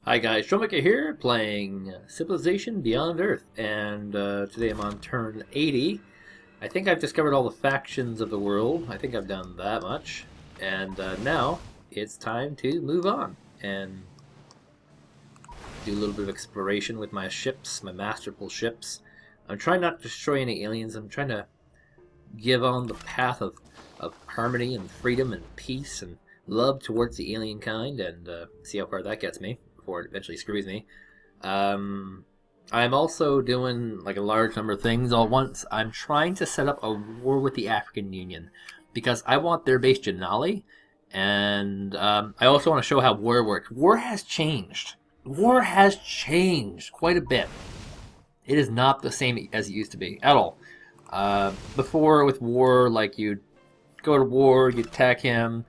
Hi guys, Shomika here, playing Civilization Beyond Earth, and today I'm on turn 80. I think I've discovered all the factions of the world. I think I've done that much. And now it's time to move on and do a little bit of exploration with my ships, my masterful ships. I'm trying not to destroy any aliens. I'm trying to give on the path of harmony and freedom and peace and love towards the alien kind, and see how far that gets me before it eventually screws me. I'm also doing like a large number of things all at once. I'm trying to set up a war with the African Union because I want their base Janali, and I also want to show how war works. War has changed. War has changed quite a bit. It is not the same as it used to be at all. Before with war, like you'd go to war, you'd attack him,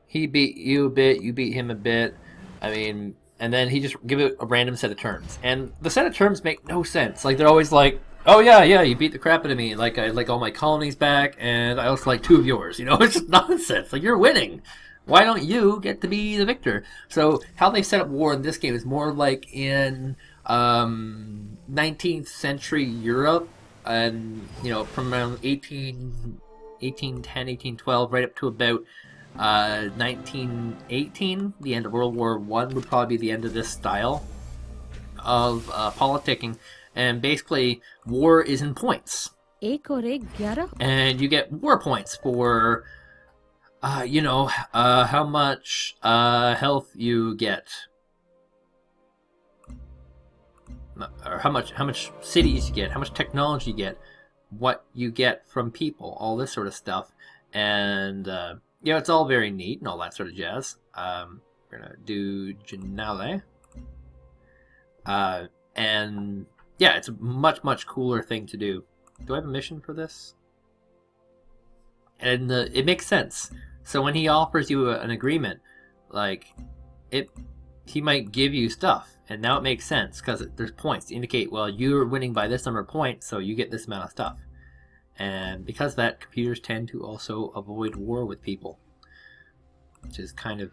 he beat you a bit, you beat him a bit. I mean, and then he just give it a random set of terms, and the set of terms make no sense. Like they're always like, "Oh yeah, you beat the crap out of me. Like I like all my colonies back, and I also like 2 of yours." You know, it's just nonsense. Like you're winning. Why don't you get to be the victor? So how they set up war in this game is more like in 19th century Europe, and you know, from around 1810, 1812, right up to about 1918, the end of World War One would probably be the end of this style of politicking. And basically, war is in points. And you get war points for, how much health you get, or how much cities you get, how much technology you get, what you get from people, all this sort of stuff. And it's all very neat and all that sort of jazz. We're gonna do Janale. And yeah, it's a much cooler thing to do. Do I have a mission for this? And it makes sense. So when he offers you an agreement, like he might give you stuff, and now it makes sense because there's points to indicate, well, you're winning by this number of points, so you get this amount of stuff. And because of that, computers tend to also avoid war with people, which is kind of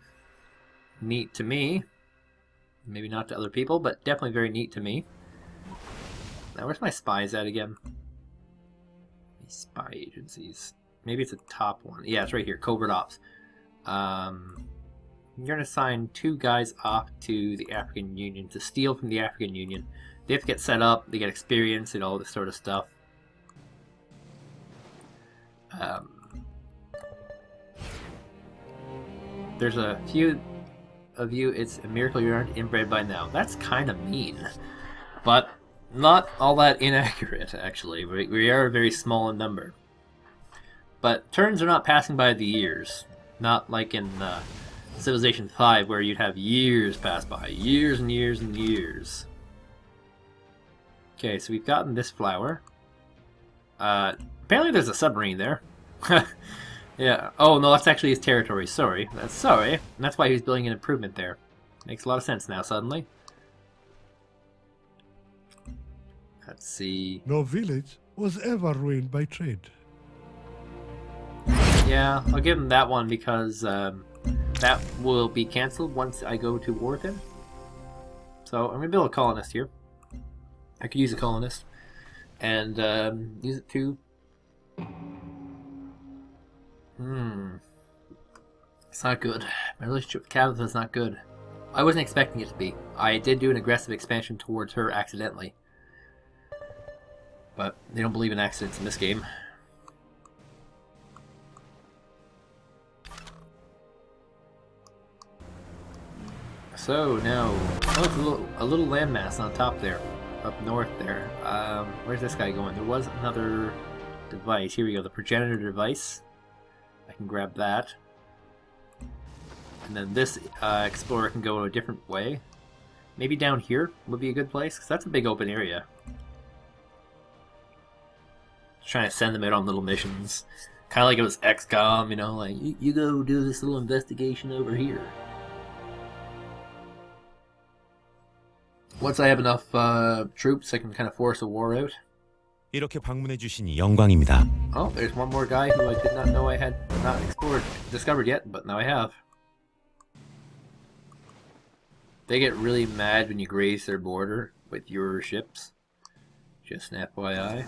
neat to me. Maybe not to other people, but definitely very neat to me. Now, where's my spies at again? These spy agencies. Maybe it's a top one. Yeah, it's right here, Covert Ops. You're going to assign 2 guys off to the African Union to steal from the African Union. They have to get set up, they get experience and all this sort of stuff. There's a few of you, it's a miracle you aren't inbred by now. That's kind of mean, but not all that inaccurate, actually. We are very small in number. But turns are not passing by the years. Not like in Civilization 5, where you'd have years pass by. Years and years and years. Okay, so we've gotten this flower. Apparently there's a submarine there. Yeah. Oh, no, that's actually his territory. Sorry. That's why he was building an improvement there. Makes a lot of sense now, suddenly. Let's see. No village was ever ruined by trade. Yeah, I'll give him that one because that will be cancelled once I go to war with him. So I'm going to build a colonist here. I could use a colonist. And use it to... It's not good. My relationship with Kavithan is not good. I wasn't expecting it to be. I did do an aggressive expansion towards her accidentally. But they don't believe in accidents in this game. So now, oh, it's a little landmass on top there, up north there. Where's this guy going? There was another device. Here we go, the progenitor device. I can grab that. And then this explorer can go a different way. Maybe down here would be a good place, because that's a big open area. Just trying to send them out on little missions. Kind of like it was XCOM, you know, like, you go do this little investigation over here. Once I have enough troops, I can kind of force a war out. 이렇게 방문해 주시니 영광입니다. Oh, there's one more guy who I did not know I had not discovered yet, but now I have. They get really mad when you graze their border with your ships. Just an FYI.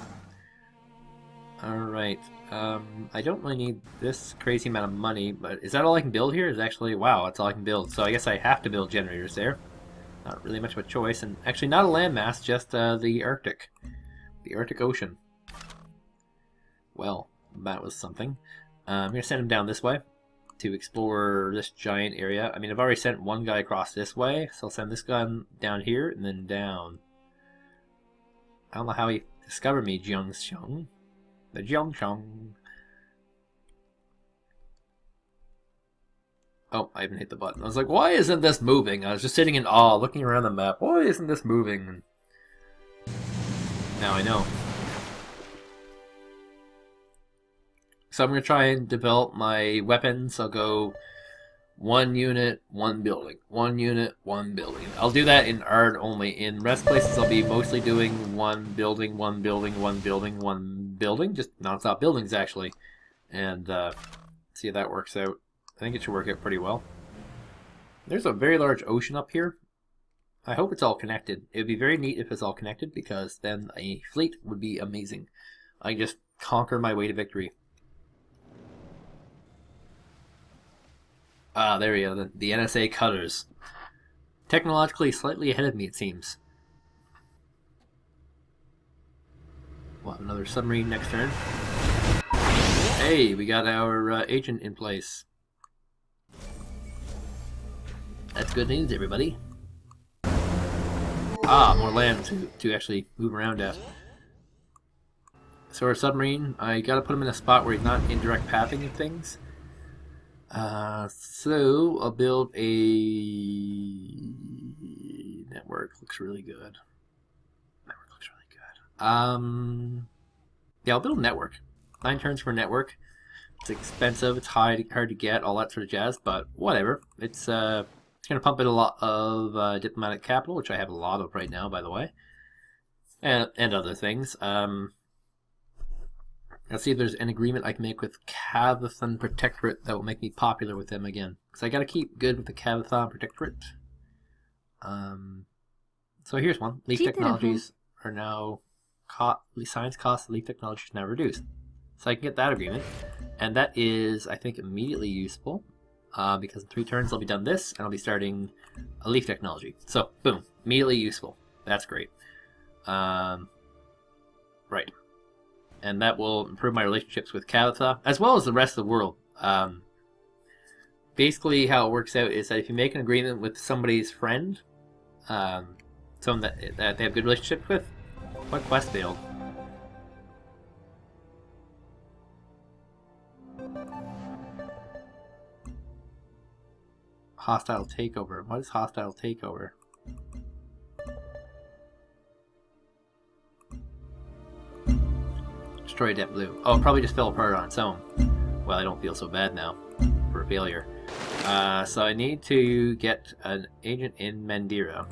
Alright, I don't really need this crazy amount of money, but is that all I can build here? Is actually, wow, that's all I can build. So I guess I have to build generators there. Not really much of a choice, and actually not a landmass, just the Arctic. The Arctic Ocean. Well, that was something. I'm going to send him down this way to explore this giant area. I mean, I've already sent one guy across this way, so I'll send this guy down here and then down. I don't know how he discovered me, Jiangxiong. The Jiangxiong. Oh, I even hit the button. I was like, why isn't this moving? I was just sitting in awe, looking around the map. Why isn't this moving? Now I know. So I'm going to try and develop my weapons. I'll go 1 unit, 1 building. 1 unit, 1 building. I'll do that in art only. In rest places, I'll be mostly doing 1 building, 1 building, 1 building, 1 building. Just non-stop buildings, actually. And see how that works out. I think it should work out pretty well. There's a very large ocean up here. I hope it's all connected. It would be very neat if it's all connected, because then a fleet would be amazing. I can just conquer my way to victory. Ah, there we go, the NSA cutters. Technologically slightly ahead of me, it seems. We'll have another submarine next turn. Hey, we got our agent in place. That's good news, everybody. Ah, more land to actually move around at. So our submarine, I gotta put him in a spot where he's not in direct pathing of things. So I'll build a network. Looks really good. Network looks really good. Yeah, I'll build a network. 9 turns for a network. It's expensive. It's hard to get. All that sort of jazz. But whatever. It's gonna pump in a lot of diplomatic capital, which I have a lot of right now, by the way, and other things. Let's see if there's an agreement I can make with Kavithan Protectorate that will make me popular with them again. Because I got to keep good with the Kavithan Protectorate. So here's one. Leaf technologies are now... Science costs of leaf technology is now reduced. So I can get that agreement. And that is, I think, immediately useful. Because in 3 turns I'll be done this, and I'll be starting a leaf technology. So, boom. Immediately useful. That's great. Right. And that will improve my relationships with Kavitha, as well as the rest of the world. Basically, how it works out is that if you make an agreement with somebody's friend, someone that they have good relationships with, what quest failed? Hostile takeover. What is hostile takeover? Destroy Debt Blue. Oh, it probably just fell apart on its own. Well, I don't feel so bad now for a failure. So I need to get an agent in Mandira.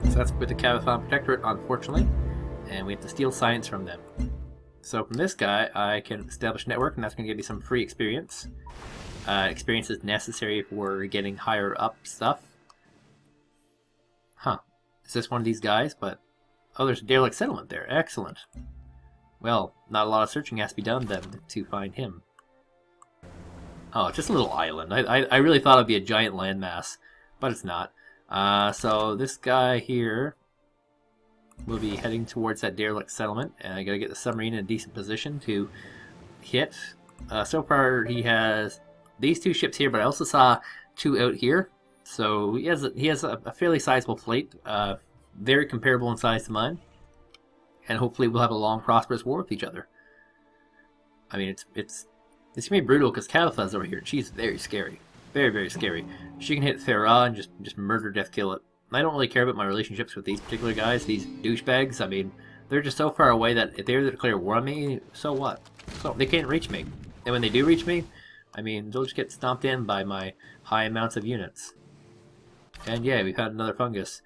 So that's with the Kavithan Protectorate, unfortunately. And we have to steal science from them. So from this guy, I can establish a network, and that's going to give me some free experience. Experience is necessary for getting higher up stuff. Huh. Is this one of these guys? But oh, there's a derelict settlement there. Excellent. Well, not a lot of searching has to be done then to find him. Oh, just a little island. I really thought it'd be a giant landmass, but it's not. So this guy here will be heading towards that derelict settlement, and I gotta get the submarine in a decent position to hit. So far he has these 2 ships here, but I also saw 2 out here. So he has a fairly sizable fleet, very comparable in size to mine. And hopefully we'll have a long, prosperous war with each other. I mean, it's gonna be brutal because Kavitha's over here. She's very scary, very, very scary. She can hit Falah and just murder, death, kill it. I don't really care about my relationships with these particular guys, these douchebags. I mean, they're just so far away that if they were to declare war on me, so what? So they can't reach me. And when they do reach me, I mean, they'll just get stomped in by my high amounts of units. And yeah, we've had another fungus.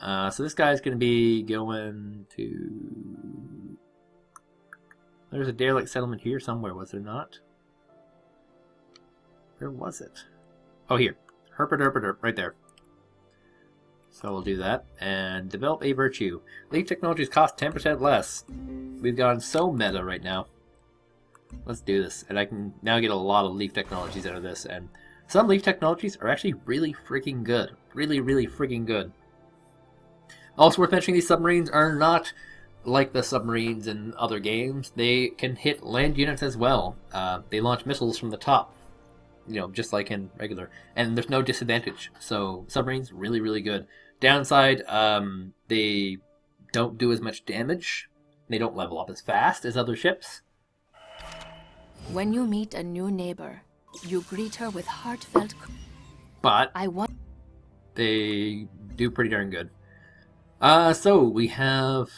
So this guy's going to be going to... There's a derelict settlement here somewhere, was there not? Where was it? Oh, here. Herp, right there. So we'll do that. And develop a virtue. Leaf technologies cost 10% less. We've gone so meta right now. Let's do this. And I can now get a lot of leaf technologies out of this. And some leaf technologies are actually really freaking good. Really, really freaking good. Also worth mentioning, these submarines are not like the submarines in other games. They can hit land units as well. They launch missiles from the top. You know, just like in regular. And there's no disadvantage. So submarines, really, really good. Downside, they don't do as much damage. They don't level up as fast as other ships. When you meet a new neighbor, you greet her with heartfelt. But I want. they do pretty darn good. So we have.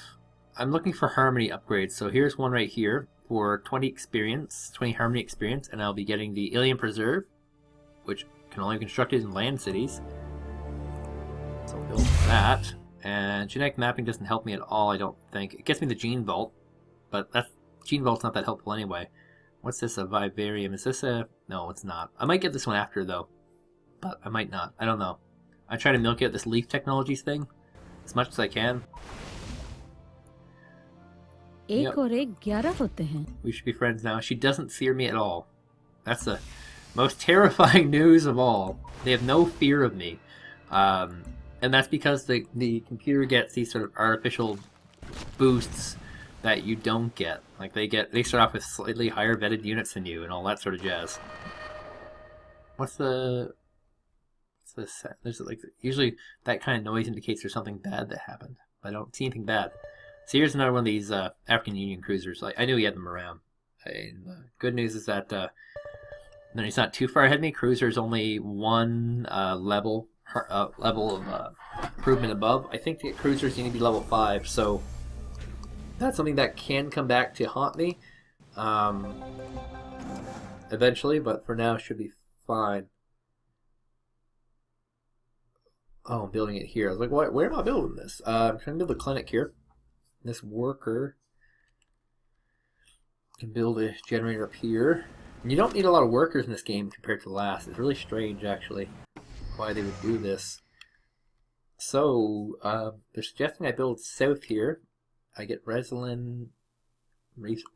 I'm looking for harmony upgrades. So here's one right here for 20 experience, 20 harmony experience, and I'll be getting the Alien Preserve, which can only be constructed in land cities. So I'll build that. And genetic mapping doesn't help me at all, I don't think. It gets me the Gene Vault, but that Gene Vault's not that helpful anyway. What's this, a Vivarium? Is this a... No, it's not. I might get this one after, though. But I might not. I don't know. I try to milk out this Leaf Technologies thing as much as I can. Yep. We should be friends now. She doesn't fear me at all. That's the most terrifying news of all. They have no fear of me. And that's because the computer gets these sort of artificial boosts that you don't get. Like they start off with slightly higher vetted units than you and all that sort of jazz. What's this? There's like usually that kind of noise indicates there's something bad that happened. I don't see anything bad. So here's another one of these African Union cruisers. I knew he had them around. And, good news is that then he's not too far ahead of me. Cruiser is only one level of improvement above. I think the cruisers need to be level 5, so that's something that can come back to haunt me eventually, but for now it should be fine. Oh, I'm building it here. I was like, where am I building this? I'm trying to build a clinic here. This worker can build a generator up here. And you don't need a lot of workers in this game compared to the last. It's really strange, actually, why they would do this. So, they're suggesting I build south here. I get Reslin.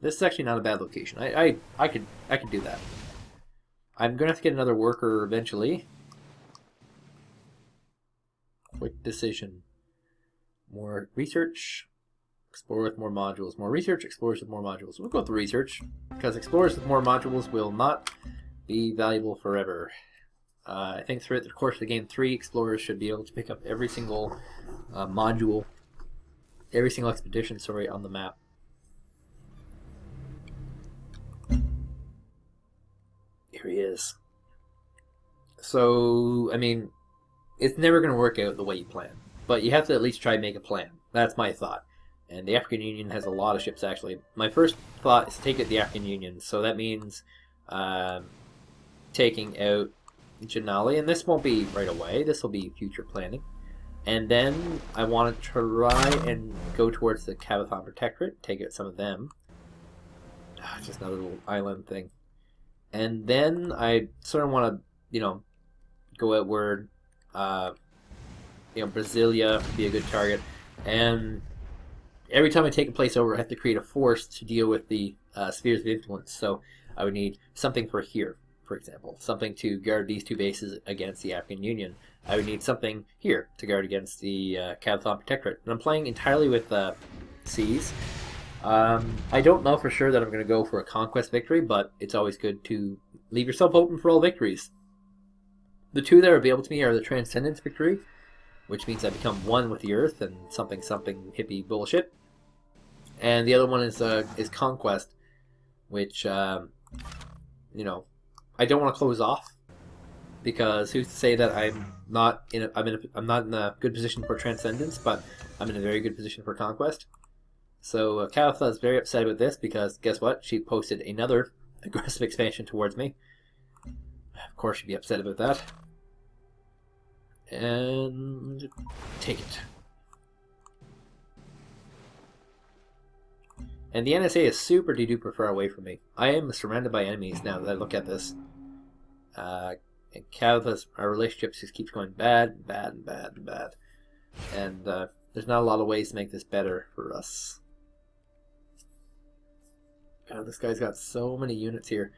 This is actually not a bad location. I could do that. I'm gonna have to get another worker eventually. Quick decision. More research. Explore with more modules. More research. Explorers with more modules. We'll go with the research because explorers with more modules will not be valuable forever. I think throughout the course of the game, 3 explorers should be able to pick up every single module, every single expedition, sorry, on the map. Here he is. So, I mean, it's never going to work out the way you plan, but you have to at least try and make a plan. That's my thought. And the African Union has a lot of ships, actually. My first thought is to take out the African Union, so that means taking out Janali, and this won't be right away. This will be future planning. And then I want to try and go towards the Kavithan Protectorate, take out some of them. Just another little island thing. And then I sort of want to, go outward. Brasilia would be a good target. And every time I take a place over, I have to create a force to deal with the spheres of influence. So I would need something for here, for example. Something to guard these 2 bases against the African Union. I would need something here to guard against the Kavithan Protectorate. And I'm playing entirely with seas. I don't know for sure that I'm going to go for a conquest victory, but it's always good to leave yourself open for all victories. The 2 that are available to me are the Transcendence victory, which means I become one with the Earth and something hippie bullshit. And the other one is Conquest, which I don't want to close off, because who's to say that I'm not in a good position for Transcendence, but I'm in a very good position for Conquest. So Kavitha is very upset about this because guess what? She posted another aggressive expansion towards me. Of course, she'd be upset about that. And take it. And the NSA is super duper far away from me. I am surrounded by enemies now that I look at this. And Kavitha's, our relationship just keeps going bad, bad, bad, bad. And there's not a lot of ways to make this better for us. God, this guy's got so many units here.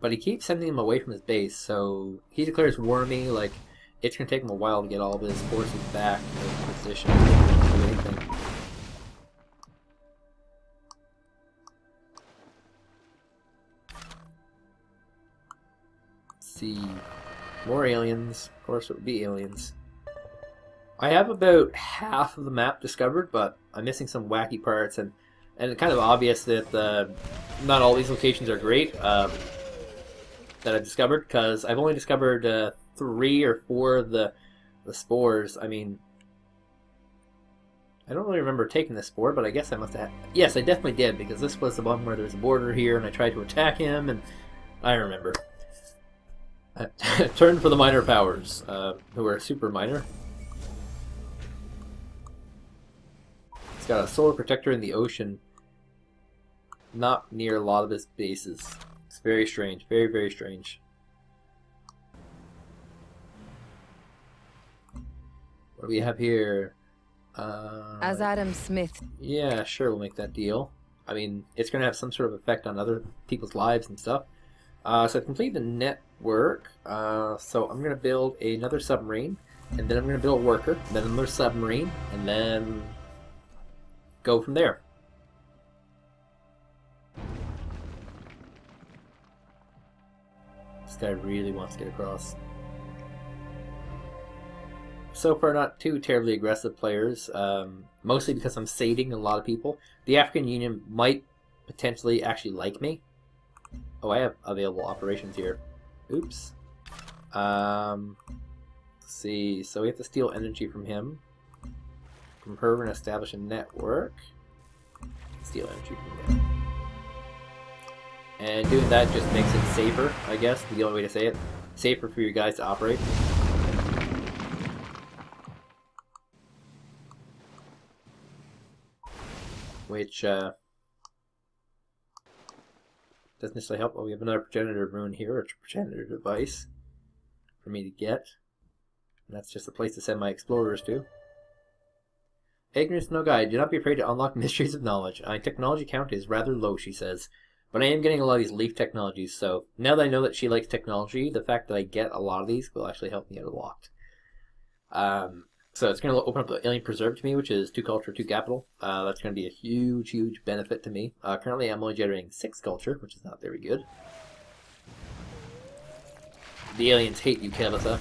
But he keeps sending them away from his base, so he declares war me, like, it's going to take him a while to get all of his forces back in position to do anything. Let's see. More aliens. Of course it would be aliens. I have about half of the map discovered, but I'm missing some wacky parts, and it's kind of obvious that not all these locations are great that I've discovered, because I've only discovered 3 or 4 of the spores. I mean, I don't really remember taking this spore, but I guess I must have. Yes, I definitely did, because this was the one where there's a border here, and I tried to attack him, and I remember. Turn for the minor powers, who are super minor. He's got a solar protector in the ocean, not near a lot of his bases. It's very strange, very, very strange. What do we have here? As Adam Smith. Yeah, sure, we'll make that deal. I mean, it's going to have some sort of effect on other people's lives and stuff. So complete the network. So I'm going to build another submarine, and then I'm going to build a worker, then another submarine, and then go from there. This guy really wants to get across. So far, not too terribly aggressive players, mostly because I'm sating a lot of people. The African Union might potentially actually like me. Oh, I have available operations here. Oops. Let's see, so we have to steal energy from him. From her, we're going to establish a network. Steal energy from him. And doing that just makes it safer, I guess, the only way to say it. Safer for you guys to operate. Which doesn't necessarily help. Oh, we have another progenitor rune here, a progenitor device for me to get. And that's just a place to send my explorers to. Ignorance no guide. Do not be afraid to unlock mysteries of knowledge. My technology count is rather low, she says. But I am getting a lot of these leaf technologies, so now that I know that she likes technology, the fact that I get a lot of these will actually help me get it locked. So it's going to open up the Alien Preserve to me, which is 2 culture, 2 capital. That's going to be a huge, huge benefit to me. Currently I'm only generating 6 culture, which is not very good. The aliens hate you, Kavithan.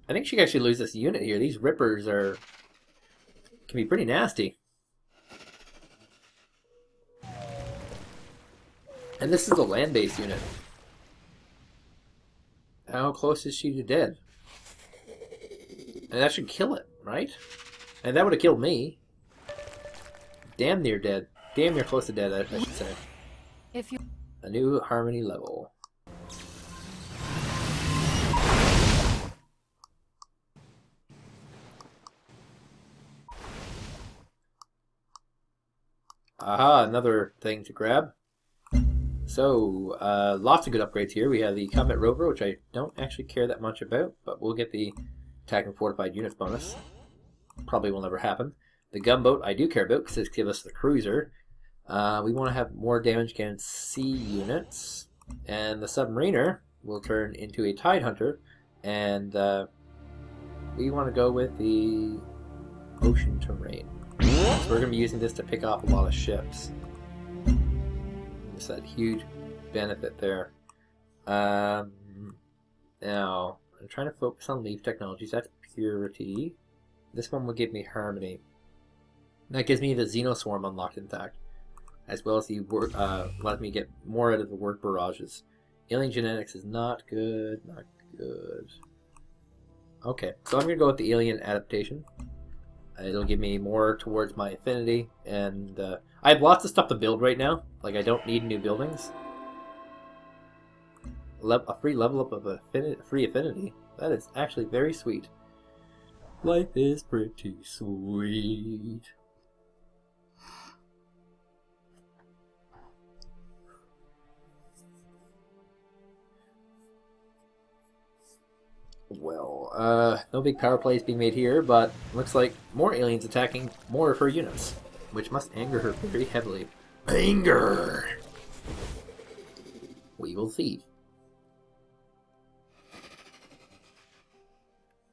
I think she can actually lose this unit here. These rippers can be pretty nasty. And this is a land-based unit. How close is she to dead? And that should kill it, right? And that would have killed me. Damn near dead. Damn near close to dead, I should say. If you A new harmony level. Aha, another thing to grab. So, lots of good upgrades here. We have the Combat Rover, which I don't actually care that much about, but we'll get the Attack and Fortified Units bonus. Probably will never happen. The Gunboat I do care about, because it gives us the Cruiser. We want to have more damage against sea units. And the Submariner will turn into a Tide Hunter, and we want to go with the Ocean Terrain. So we're going to be using this to pick off a lot of ships. Just that huge benefit there. Now, I'm trying to focus on leaf technologies. That's purity. This one will give me harmony. That gives me the Xenoswarm unlocked, in fact. As well as the let me get more out of the work barrages. Alien genetics is not good. Not good. Okay, so I'm going to go with the alien adaptation. It'll give me more towards my affinity, and I have lots of stuff to build right now. Like, I don't need new buildings. A free level up of free affinity. That is actually very sweet. Life is pretty sweet. Well, no big power plays being made here, but looks like more aliens attacking more of her units, which must anger her very heavily. Anger! We will see.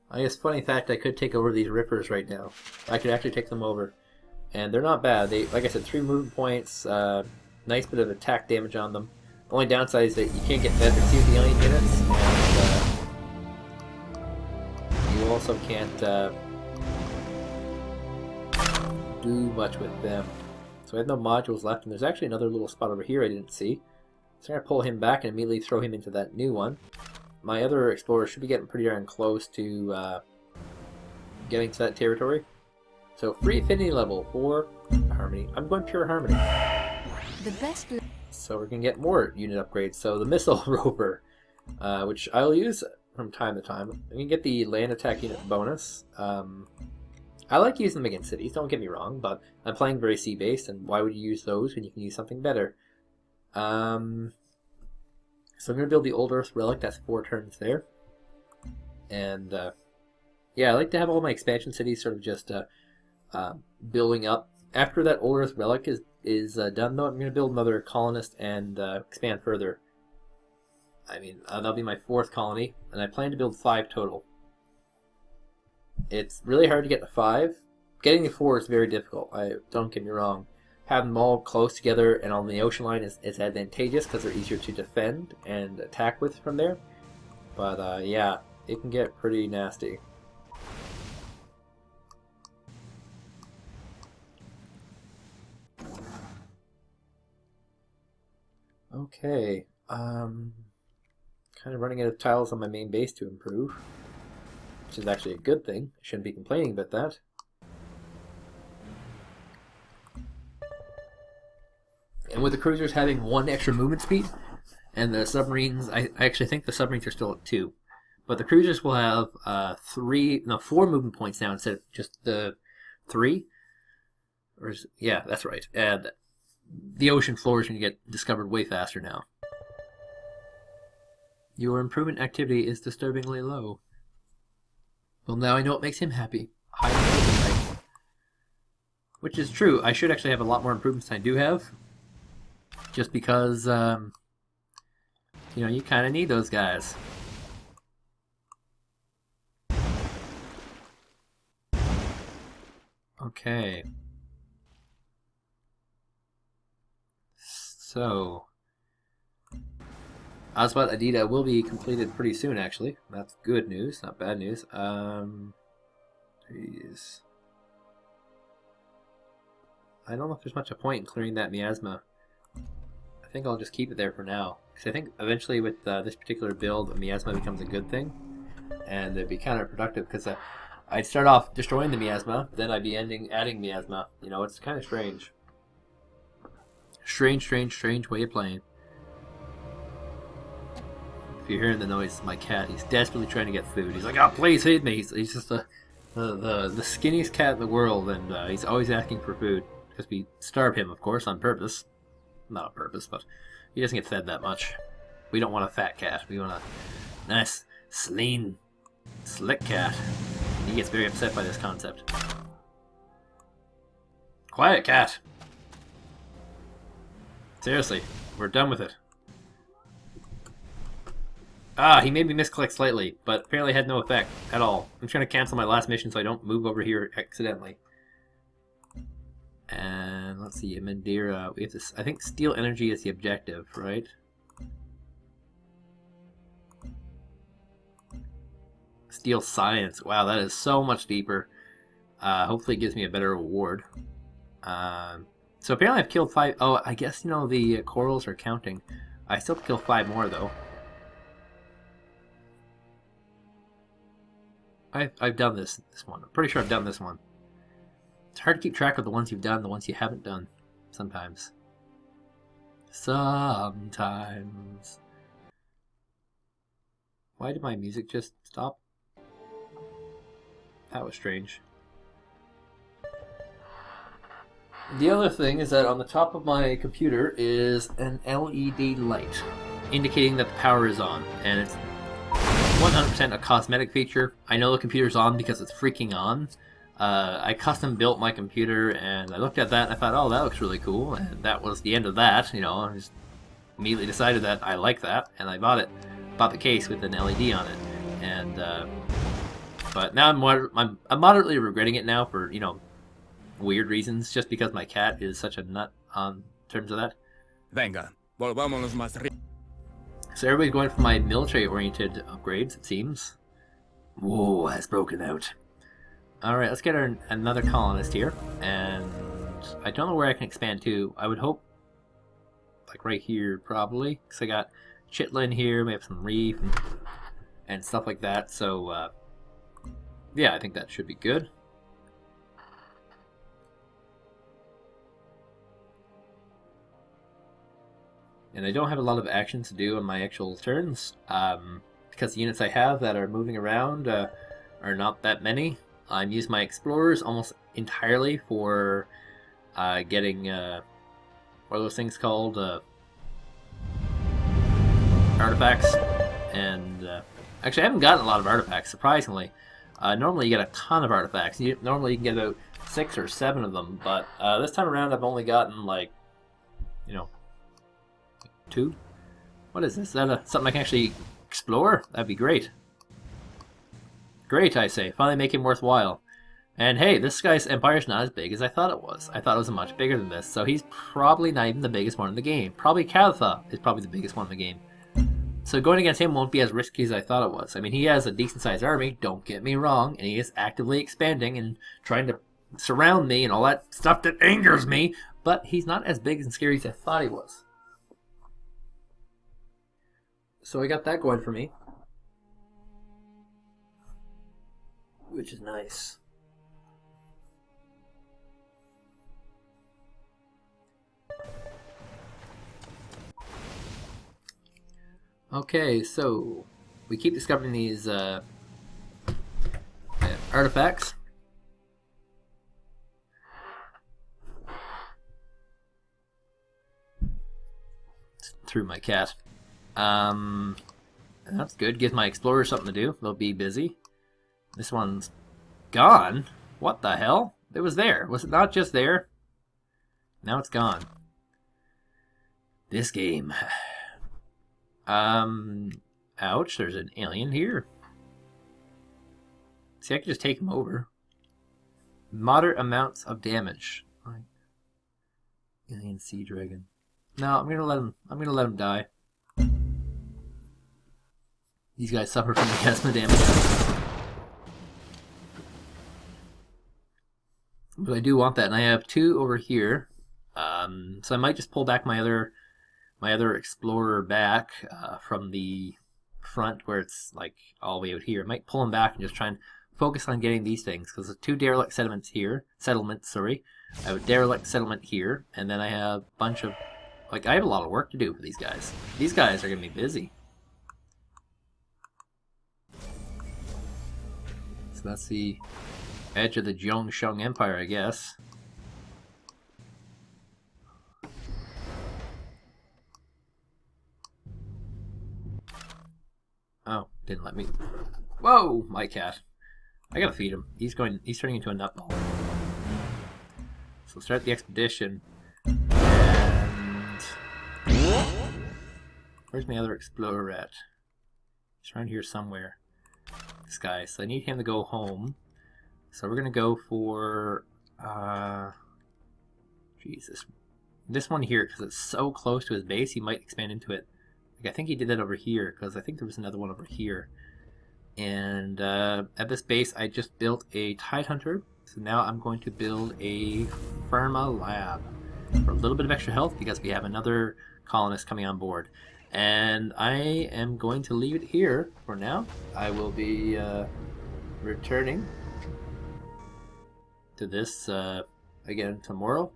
I guess, funny fact, I could take over these Rippers right now. I could actually take them over. And they're not bad. They, like I said, 3 movement points, nice bit of attack damage on them. The only downside is that you can't get fed receive the alien units, and you also can't do much with them. So I have no modules left, and there's actually another little spot over here I didn't see. So I'm going to pull him back and immediately throw him into that new one. My other explorers should be getting pretty darn close to getting to that territory. So free affinity level for Harmony. I'm going pure Harmony. The best. So we're going to get more unit upgrades. So the Missile Rover, which I'll use from time to time. We can get the land attack unit bonus. I like using them against cities, don't get me wrong, but I'm playing very sea-based, and why would you use those when you can use something better? So I'm going to build the Old Earth Relic, that's 4 turns there. And yeah, I like to have all my expansion cities sort of just building up. After that Old Earth Relic is done, though, I'm going to build another colonist and expand further. I mean, that'll be my 4th colony, and I plan to build 5 total. It's really hard to get to 5. Getting to 4 is very difficult, don't get me wrong. Having them all close together and on the ocean line is advantageous because they're easier to defend and attack with from there. But yeah, it can get pretty nasty. Okay, kind of running out of tiles on my main base to improve, which is actually a good thing. I shouldn't be complaining about that. And with the cruisers having 1 extra movement speed, and the submarines, I actually think the submarines are still at 2, but the cruisers will have 4 movement points now instead of just the 3. Yeah, that's right. And the ocean floor is going to get discovered way faster now. Your improvement activity is disturbingly low. Well, now I know what makes him happy. High improvement rate. Which is true. I should actually have a lot more improvements than I do have. Just because, you know, you kind of need those guys. Okay. So, Oswald Adida will be completed pretty soon, actually. That's good news, not bad news. Jeez. I don't know if there's much a point in clearing that miasma. I think I'll just keep it there for now. Because I think eventually with this particular build, a miasma becomes a good thing. And it'd be counterproductive because I'd start off destroying the miasma, then I'd be adding miasma. You know, it's kind of strange. Strange way of playing. If you're hearing the noise, my cat, he's desperately trying to get food. He's like, oh, please feed me. He's just the skinniest cat in the world, and he's always asking for food. Because we starve him, of course, on purpose. Not on purpose, but he doesn't get fed that much. We don't want a fat cat. We want a nice, lean, slick cat. He gets very upset by this concept. Quiet, cat! Seriously, we're done with it. Ah, he made me misclick slightly, but apparently had no effect at all. I'm trying to cancel my last mission so I don't move over here accidentally. And let's see, Mandira. We have this. I think Steel Energy is the objective, right? Steel Science. Wow, that is so much deeper. Hopefully it gives me a better reward. So apparently I've killed 5. Oh, I guess, you know, the corals are counting. I still have to kill 5 more, though. I've done this one. I'm pretty sure I've done this one. It's hard to keep track of the ones you've done, the ones you haven't done. Sometimes. Sometimes. Why did my music just stop? That was strange. The other thing is that on the top of my computer is an LED light indicating that the power is on, and it's 100% a cosmetic feature. I know the computer's on because it's freaking on. I custom built my computer, and I looked at that and I thought, oh, that looks really cool, and that was the end of that. You know, I just immediately decided that I like that, and I bought the case with an LED on it, and but now I'm moderately regretting it now for, you know, weird reasons, just because my cat is such a nut on terms of that. Venga, volvámonos más So everybody's going for my military-oriented upgrades, it seems. War has broken out. Alright, let's get another colonist here, and I don't know where I can expand to. I would hope, like right here, probably, because I got chitlin here, we have some reef, and stuff like that, so, yeah, I think that should be good. And I don't have a lot of action to do on my actual turns, because the units I have that are moving around are not that many. I'm using my explorers almost entirely for getting, what are those things called? Artifacts. And actually, I haven't gotten a lot of artifacts, surprisingly. Normally you get a ton of artifacts. Normally you can get about 6 or 7 of them, but this time around I've only gotten, like, you know, 2? What is this? Is that something I can actually explore? That'd be great. Great, I say. Finally make him worthwhile. And hey, this guy's empire's not as big as I thought it was. I thought it was much bigger than this, so he's probably not even the biggest one in the game. Probably Kavithan is probably the biggest one in the game. So going against him won't be as risky as I thought it was. I mean, he has a decent-sized army, don't get me wrong, and he is actively expanding and trying to surround me and all that stuff that angers me, but he's not as big and scary as I thought he was. So I got that going for me, which is nice. Okay, so we keep discovering these artifacts. Through my cat. That's good. Gives my explorers something to do. They'll be busy. This one's gone. What the hell? It was there. Was it not just there? Now it's gone. This game. Ouch. There's an alien here. See, I can just take him over. Moderate amounts of damage. Alien sea dragon. No, I'm gonna let him die. These guys suffer from the asthma damage. But I do want that, and I have 2 over here. So I might just pull back my other explorer back from the front where it's like all the way out here. I might pull him back and just try and focus on getting these things, because there's 2 derelict settlements here. I have a derelict settlement here, and then I have a bunch of, like, I have a lot of work to do for these guys. These guys are gonna be busy. So that's the edge of the Zhongsheng Empire, I guess. Oh, didn't let me. Whoa, my cat. I gotta feed him. He's turning into a nutball. So start the expedition. And where's my other explorer at? He's around here somewhere. This guy. So I need him to go home. So we're gonna go for Jesus. This one here, because it's so close to his base, he might expand into it. Like, I think he did that over here, because I think there was another one over here. And at this base, I just built a Tidehunter. So now I'm going to build a Pharma Lab for a little bit of extra health, because we have another colonist coming on board. And I am going to leave it here for now. I will be returning to this again tomorrow,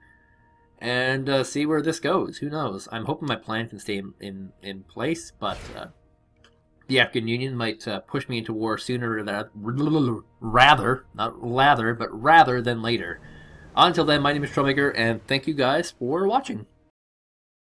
and see where this goes. Who knows? I'm hoping my plan can stay in place, but the Afghan Union might push me into war sooner rather than later. Until then, my name is Troublemaker, and thank you guys for watching.